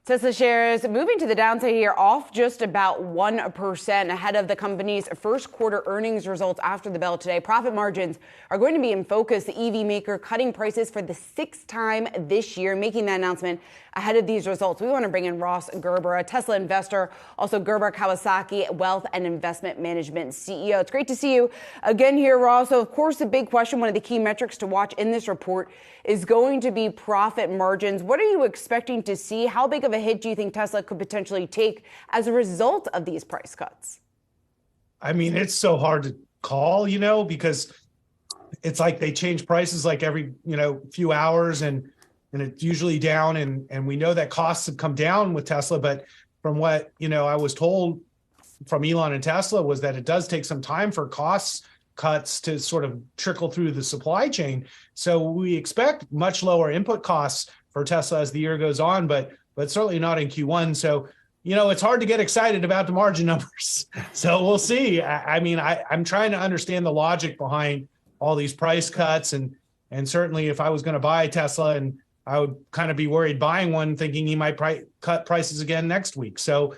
Tesla shares moving to the downside here, off just about 1% ahead of the company's first quarter earnings results after the bell today. Profit margins are going to be in focus. The EV maker cutting prices for the sixth time this year, making that announcement ahead of these results. We want to bring in Ross Gerber, a Tesla investor, also Gerber Kawasaki Wealth and Investment Management CEO. It's great to see you again here, Ross. So, of course, the big question, one of the key metrics to watch in this report is going to be profit margins. What are you expecting to see? How big of a hit do you think Tesla could potentially take as a result of these price cuts? I mean, it's so hard to call, because it's like they change prices like every, few hours and it's usually down. And we know that costs have come down with Tesla. But from what, I was told from Elon and Tesla was that it does take some time for costs cuts to sort of trickle through the supply chain. So we expect much lower input costs for Tesla as the year goes on, but certainly not in Q1. So, it's hard to get excited about the margin numbers. So we'll see. I'm trying to understand the logic behind all these price cuts. And certainly if I was going to buy a Tesla, and I would kind of be worried buying one thinking he might cut prices again next week. So,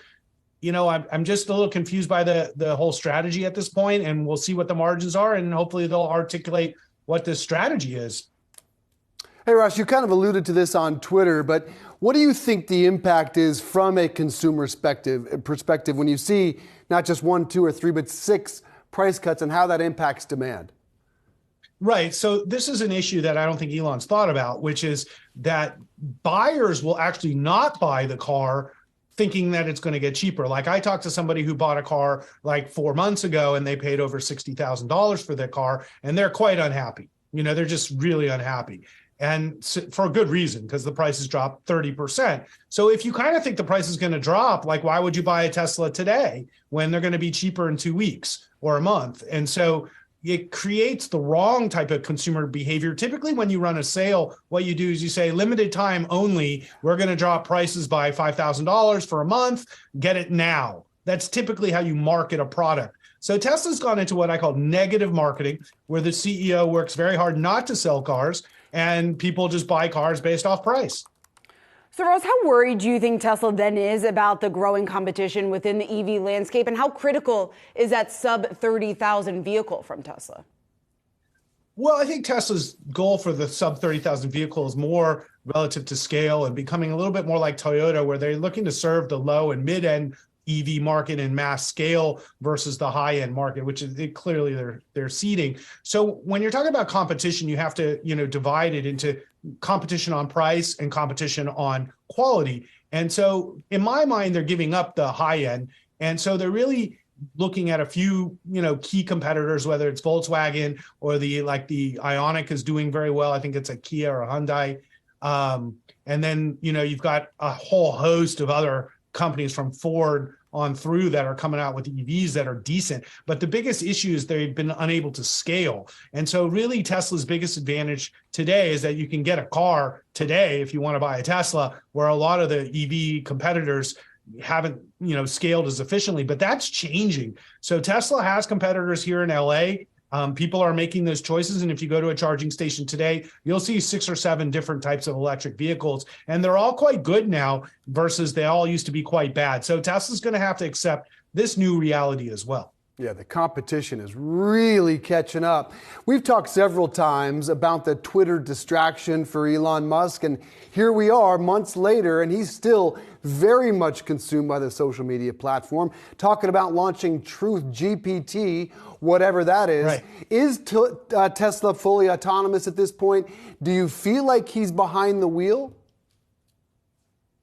I'm just a little confused by the whole strategy at this point, and we'll see what the margins are, and hopefully they'll articulate what this strategy is. Hey, Ross, you kind of alluded to this on Twitter, but what do you think the impact is from a consumer perspective when you see not just 1, 2, or 3, but 6 price cuts and how that impacts demand? Right. So this is an issue that I don't think Elon's thought about, which is that buyers will actually not buy the car thinking that it's going to get cheaper. Like I talked to somebody who bought a car like 4 months ago and they paid over $60,000 for their car and they're quite unhappy. They're just really unhappy. And for a good reason, because the prices dropped 30%. So if you kind of think the price is going to drop, like why would you buy a Tesla today when they're going to be cheaper in 2 weeks or a month? And so it creates the wrong type of consumer behavior. Typically, when you run a sale, what you do is you say limited time only. We're going to drop prices by $5,000 for a month. Get it now. That's typically how you market a product. So Tesla's gone into what I call negative marketing, where the CEO works very hard not to sell cars and people just buy cars based off price. So, Ross, how worried do you think Tesla then is about the growing competition within the EV landscape? And how critical is that sub-30,000 vehicle from Tesla? Well, I think Tesla's goal for the sub-30,000 vehicle is more relative to scale and becoming a little bit more like Toyota, where they're looking to serve the low and mid-end EV market in mass scale versus the high-end market, which is clearly they're seeding. So when you're talking about competition, you have to divide it into competition on price and competition on quality. And so in my mind, they're giving up the high end. And so they're really looking at a few key competitors, whether it's Volkswagen or the Ioniq is doing very well. I think it's a Kia or a Hyundai. And then you've got a whole host of other companies from Ford on through that are coming out with EVs that are decent. But the biggest issue is they've been unable to scale. And so really Tesla's biggest advantage today is that you can get a car today if you want to buy a Tesla, where a lot of the EV competitors haven't scaled as efficiently, but that's changing. So Tesla has competitors here in LA. People are making those choices. And if you go to a charging station today, you'll see 6 or 7 different types of electric vehicles. And they're all quite good now versus they all used to be quite bad. So Tesla's going to have to accept this new reality as well. Yeah, the competition is really catching up. We've talked several times about the Twitter distraction for Elon Musk, and here we are months later, and he's still very much consumed by the social media platform, talking about launching Truth GPT, whatever that is. Right. Is Tesla fully autonomous at this point? Do you feel like he's behind the wheel?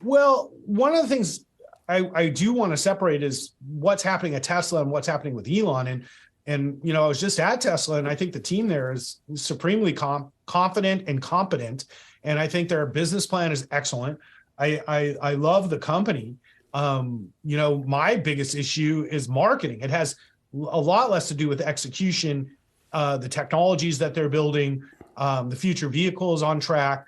Well, one of the things I do want to separate is what's happening at Tesla and what's happening with Elon. And I was just at Tesla, and I think the team there is supremely confident and competent. And I think their business plan is excellent. I love the company. My biggest issue is marketing. It has a lot less to do with execution, the technologies that they're building, the future vehicles on track.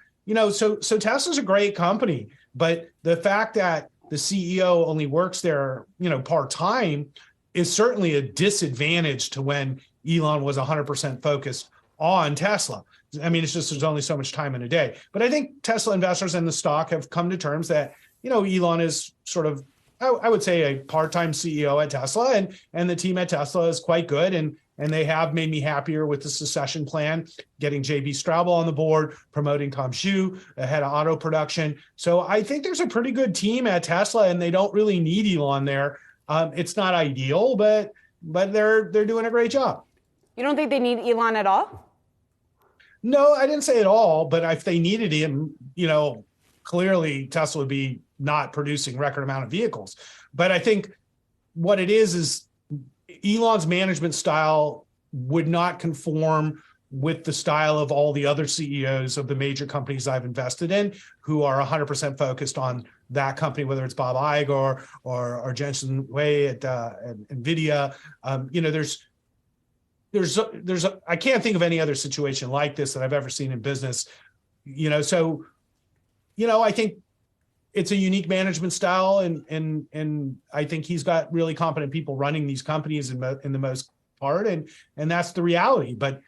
So Tesla's a great company, but the fact that the CEO only works there, part-time is certainly a disadvantage to when Elon was 100% focused on Tesla. I mean, it's just there's only so much time in a day. But I think Tesla investors and the stock have come to terms that Elon is sort of, I would say, a part-time CEO at Tesla, and the team at Tesla is quite good, and they have made me happier with the succession plan, getting JB Straubel on the board, promoting Tom Xu, head of auto production. So I think there's a pretty good team at Tesla, and they don't really need Elon there. It's not ideal, but they're doing a great job. You don't think they need Elon at all? No, I didn't say at all, but if they needed him, clearly Tesla would be not producing record amount of vehicles. But I think what it is Elon's management style would not conform with the style of all the other CEOs of the major companies I've invested in, who are 100% focused on that company, whether it's Bob Iger or Jensen Huang at NVIDIA. I can't think of any other situation like this that I've ever seen in business. I think it's a unique management style, and I think he's got really competent people running these companies in the most part, and that's the reality. But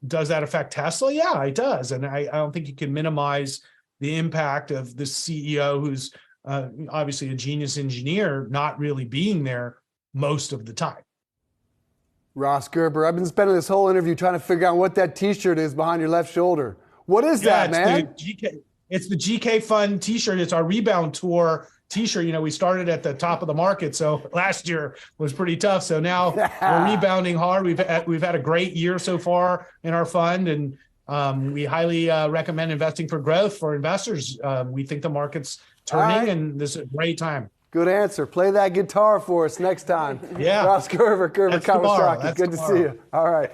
does that affect Tesla? Yeah, it does, and I don't think you can minimize the impact of the CEO, who's obviously a genius engineer, not really being there most of the time. Ross Gerber, I've been spending this whole interview trying to figure out what that T-shirt is behind your left shoulder. What is that, man? It's the GK Fund T-shirt. It's our Rebound Tour T-shirt. We started at the top of the market, so last year was pretty tough. So now we're rebounding hard. We've had a great year so far in our fund, and we highly recommend investing for growth for investors. We think the market's turning, and this is a great time. Good answer. Play that guitar for us next time. Yeah. Ross Gerber, Kawasaki. Good to see you. All right.